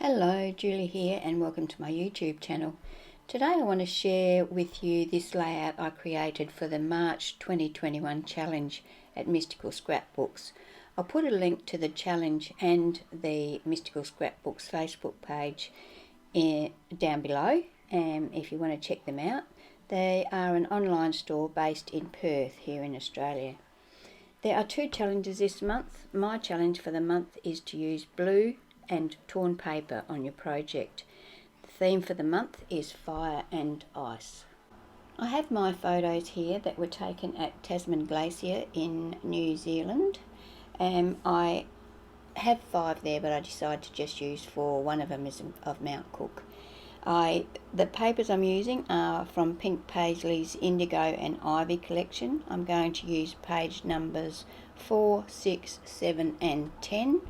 Hello, Julie here and welcome to my YouTube channel. Today I want to share with you this layout I created for the March 2021 challenge at Mystical Scrapbooks. I'll put a link to the challenge and the Mystical Scrapbooks Facebook page down below if you want to check them out. They are an online store based in Perth here in Australia. There are two challenges this month. My challenge for the month is to use blue and torn paper on your project. The theme for the month is fire and ice. I have my photos here that were taken at Tasman Glacier in New Zealand. I have 5 there, but I decided to just use 4. One of them is of Mount Cook. The papers I'm using are from Pink Paisley's Indigo and Ivy collection. I'm going to use page numbers 4, 6, 7 and 10,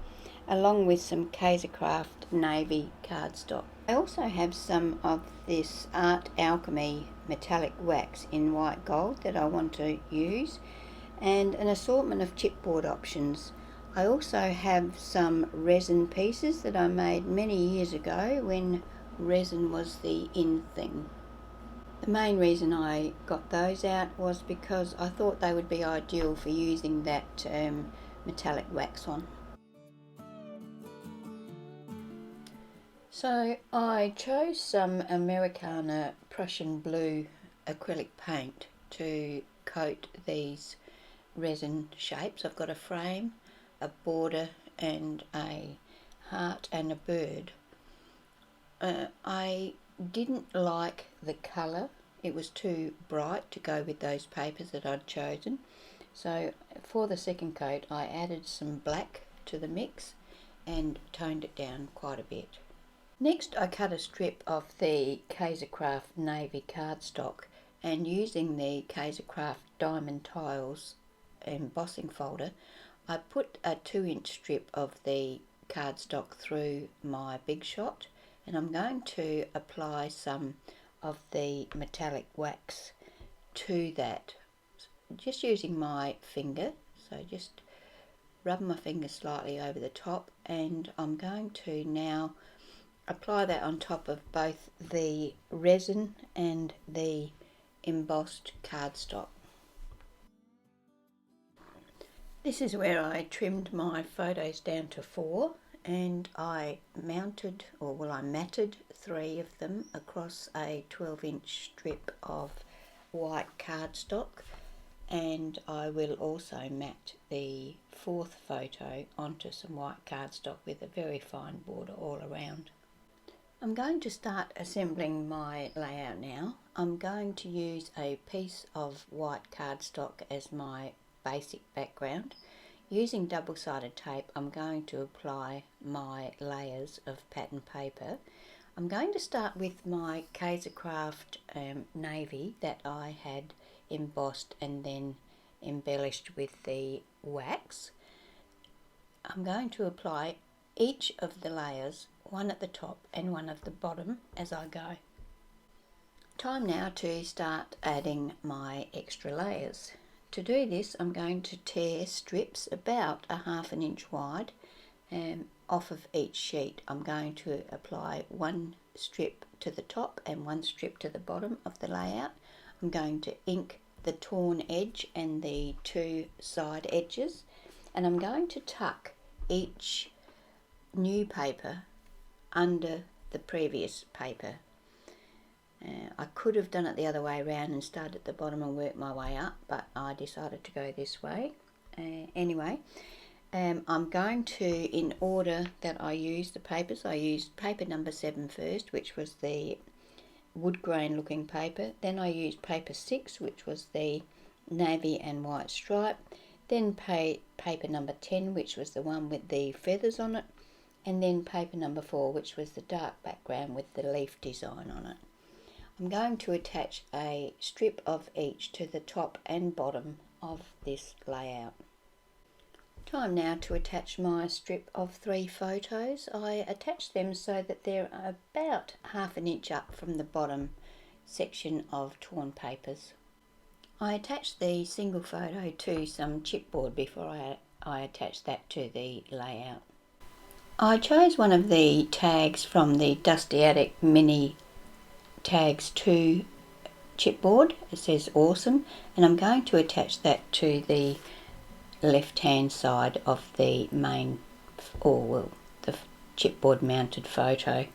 along with some Craft navy cardstock. I also have some of this Alchemy metallic wax in white gold that I want to use, and an assortment of chipboard options. I also have some resin pieces that I made many years ago when resin was the in thing. The main reason I got those out was because I thought they would be ideal for using that metallic wax on. So I chose some Americana Prussian blue acrylic paint to coat these resin shapes. I've got a frame, a border and a heart and a bird. I didn't like the colour. It was too bright to go with those papers that I'd chosen. So for the second coat I added some black to the mix and toned it down quite a bit. Next I cut a strip of the Craft navy cardstock, and using the Craft diamond tiles embossing folder I put a 2-inch strip of the cardstock through my big shot, and I'm going to apply some of the metallic wax to that, just using my finger. So just rub my finger slightly over the top, and I'm going to now apply that on top of both the resin and the embossed cardstock. This is where I trimmed my photos down to 4, and I matted 3 of them across a 12-inch strip of white cardstock, and I will also mat the 4th photo onto some white cardstock with a very fine border all around. I'm going to start assembling my layout now. I'm going to use a piece of white cardstock as my basic background. Using double-sided tape I'm going to apply my layers of pattern paper. I'm going to start with my Craft navy that I had embossed and then embellished with the wax. I'm going to apply each of the layers, one at the top and one at the bottom, as I go. Time now to start adding my extra layers. To do this I'm going to tear strips about a 1/2 inch wide off of each sheet. I'm going to apply 1 strip to the top and 1 strip to the bottom of the layout. I'm going to ink the torn edge and the 2 side edges, and I'm going to tuck each new paper under the previous paper. I could have done it the other way around and started at the bottom and worked my way up, but I decided to go this way. Anyway, I'm going to, in order that I used the papers, I used paper number 7 first, which was the wood grain looking paper. Then I used paper 6, which was the navy and white stripe. Then paper number 10, which was the one with the feathers on it. And then paper number 4, which was the dark background with the leaf design on it. I'm going to attach a strip of each to the top and bottom of this layout. Time now to attach my strip of 3 photos. I attach them so that they're about 1/2 inch up from the bottom section of torn papers. I attached the single photo to some chipboard before I attached that to the layout. I chose one of the tags from the Dusty Attic Mini Tags 2 chipboard. It says awesome, and I'm going to attach that to the left hand side of the main, or well, the chipboard mounted photo.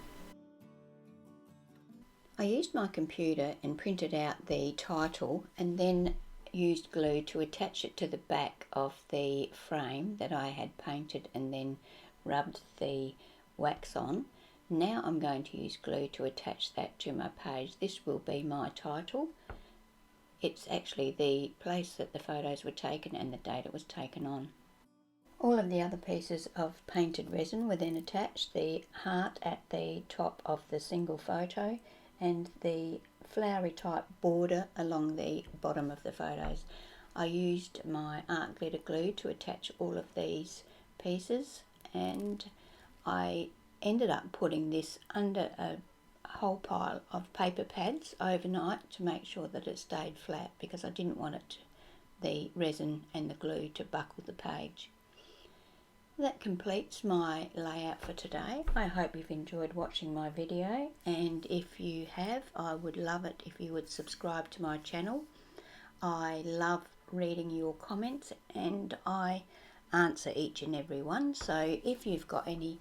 I used my computer and printed out the title and then used glue to attach it to the back of the frame that I had painted and then rubbed the wax on. Now I'm going to use glue to attach that to my page. This will be my title. It's actually the place that the photos were taken and the date it was taken on. All of the other pieces of painted resin were then attached, the heart at the top of the single photo and the flowery type border along the bottom of the photos. I used my art glitter glue to attach all of these pieces, and I ended up putting this under a whole pile of paper pads overnight to make sure that it stayed flat, because I didn't want the resin and the glue to buckle the page. That completes my layout for today. I hope you've enjoyed watching my video, and if you have, I would love it if you would subscribe to my channel. I love reading your comments and I answer each and every one, so if you've got any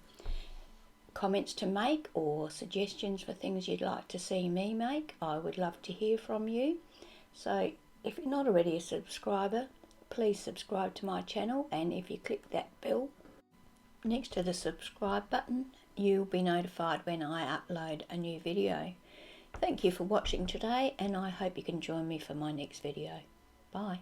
comments to make or suggestions for things you'd like to see me make, I would love to hear from you. So if you're not already a subscriber, please subscribe to my channel, and if you click that bell next to the subscribe button, you'll be notified when I upload a new video. Thank you for watching today, and I hope you can join me for my next video. Bye.